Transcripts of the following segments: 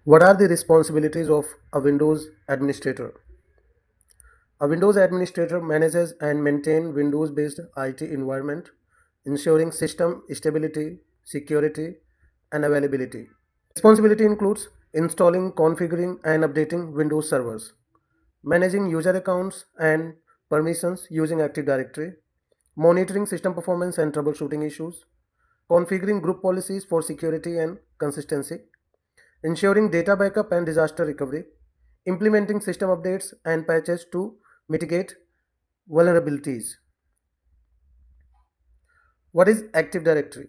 What are the responsibilities of a Windows administrator? A Windows administrator manages and maintains Windows-based IT environment, ensuring system stability, security, and availability. Responsibility includes installing, configuring, and updating Windows servers, managing user accounts and permissions using Active Directory, monitoring system performance and troubleshooting issues, configuring group policies for security and consistency, ensuring data backup and disaster recovery, implementing system updates and patches to mitigate vulnerabilities. What is Active Directory?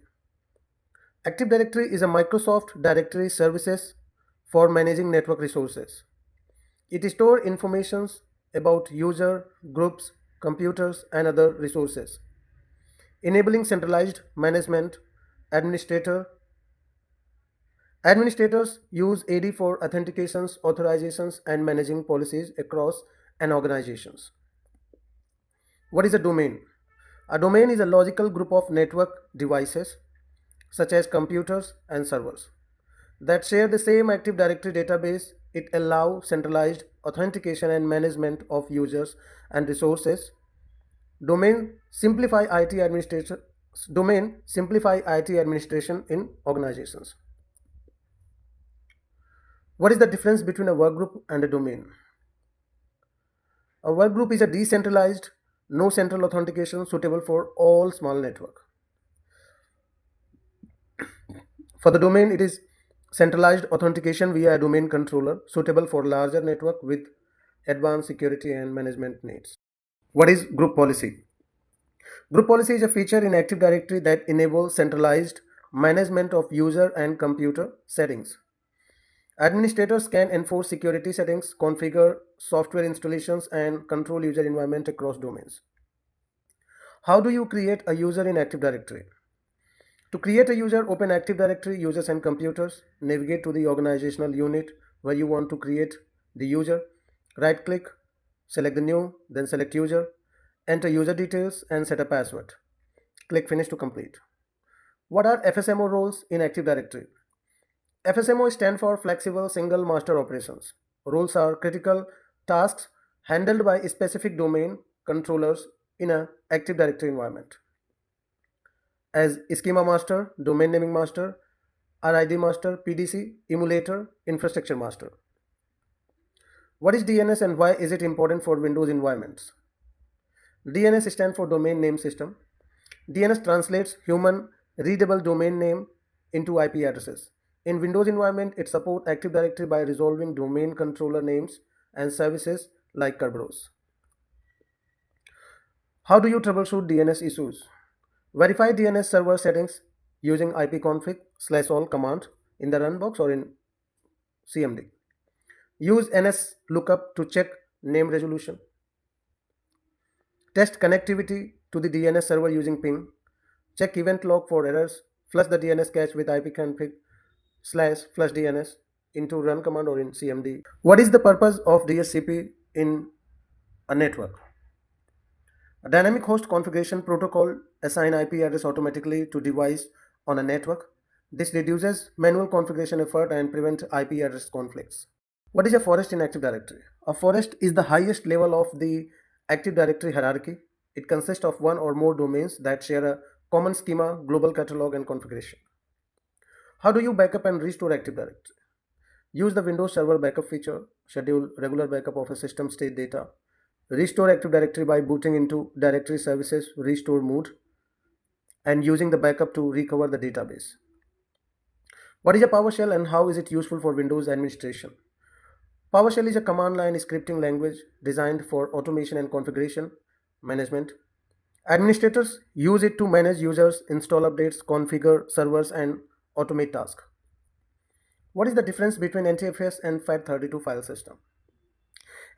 Active Directory is a Microsoft directory services for managing network resources. It stores information about user, groups, computers, and other resources, enabling centralized management. Administrator Administrators use AD for authentications, authorizations, and managing policies across an organizations. What is a domain? A domain is a logical group of network devices, such as computers and servers, that share the same Active Directory database. It allows centralized authentication and management of users and resources. Domain simplify IT administration. Domain simplify IT administration in organizations. What is the difference between a workgroup and a domain? A workgroup is a decentralized, no central authentication suitable for all small network. For the domain, it is centralized authentication via a domain controller suitable for larger network with advanced security and management needs. What is group policy? Group policy is a feature in Active Directory that enables centralized management of user and computer settings. Administrators can enforce security settings, configure software installations, and control user environment across domains. How do you create a user in Active Directory? To create a user, open Active Directory, Users and Computers, navigate to the organizational unit where you want to create the user, right click, select the new, then select user, enter user details and set a password. Click Finish to complete. What are FSMO roles in Active Directory? FSMO stand for Flexible Single Master Operations. Roles are critical tasks handled by specific domain controllers in an Active Directory environment, as Schema Master, Domain Naming Master, RID Master, PDC, Emulator, Infrastructure Master. What is DNS and why is it important for Windows environments? DNS stands for Domain Name System. DNS translates human readable domain name into IP addresses. In Windows environment, it supports Active Directory by resolving domain controller names and services like Kerberos. How do you troubleshoot DNS issues? Verify DNS server settings using ipconfig/all command in the run box or in CMD. Use NSLookup to check name resolution. Test connectivity to the DNS server using ping. Check event log for errors. Flush the DNS cache with ipconfig/flush DNS into run command or in CMD. What is the purpose of DHCP in a network? A dynamic host configuration protocol assigns IP address automatically to device on a network. This reduces manual configuration effort and prevents IP address conflicts. What is a forest in Active Directory? A forest is the highest level of the Active Directory hierarchy. It consists of one or more domains that share a common schema, global catalog, and configuration. How do you backup and restore Active Directory? Use the Windows Server backup feature, schedule regular backup of a system state data, restore Active Directory by booting into Directory Services Restore mode, and using the backup to recover the database. What is a PowerShell and how is it useful for Windows administration? PowerShell is a command line scripting language designed for automation and configuration management. Administrators use it to manage users, install updates, configure servers, and automate tasks. What is the difference between NTFS and FAT32 file system?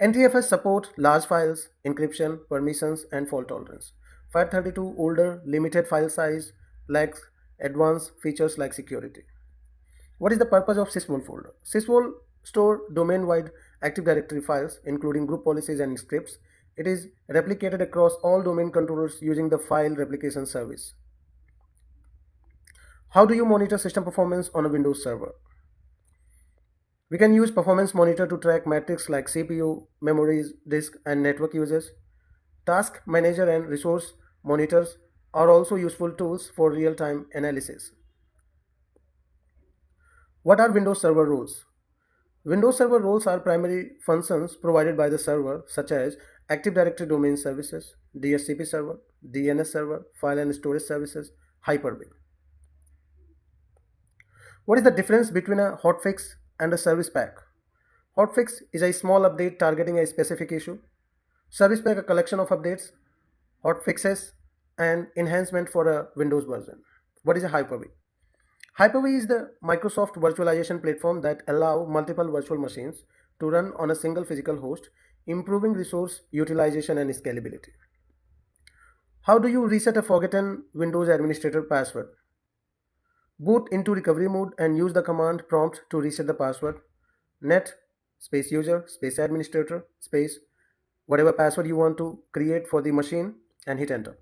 NTFS support large files, encryption, permissions, and fault tolerance. FAT32 older, limited file size, lacks advanced features like security. What is the purpose of sysvol folder? Sysvol store domain-wide Active Directory files, including group policies and scripts. It is replicated across all domain controllers using the file replication service. How do you monitor system performance on a Windows server? We can use performance monitor to track metrics like CPU, memories, disk, and network uses. Task manager and resource monitors are also useful tools for real-time analysis. What are Windows Server roles? Windows Server roles are primary functions provided by the server, such as Active Directory Domain Services, DHCP server, DNS server, file and storage services, Hyper-V. What is the difference between a hotfix and a service pack? Hotfix is a small update targeting a specific issue. Service pack a collection of updates, hotfixes, and enhancement for a Windows version. What is a Hyper-V? Hyper-V is the Microsoft virtualization platform that allow multiple virtual machines to run on a single physical host, improving resource utilization and scalability. How do you reset a forgotten Windows administrator password? Boot into recovery mode and use the command prompt to reset the password. Net space user space administrator space whatever password you want to create for the machine and hit enter.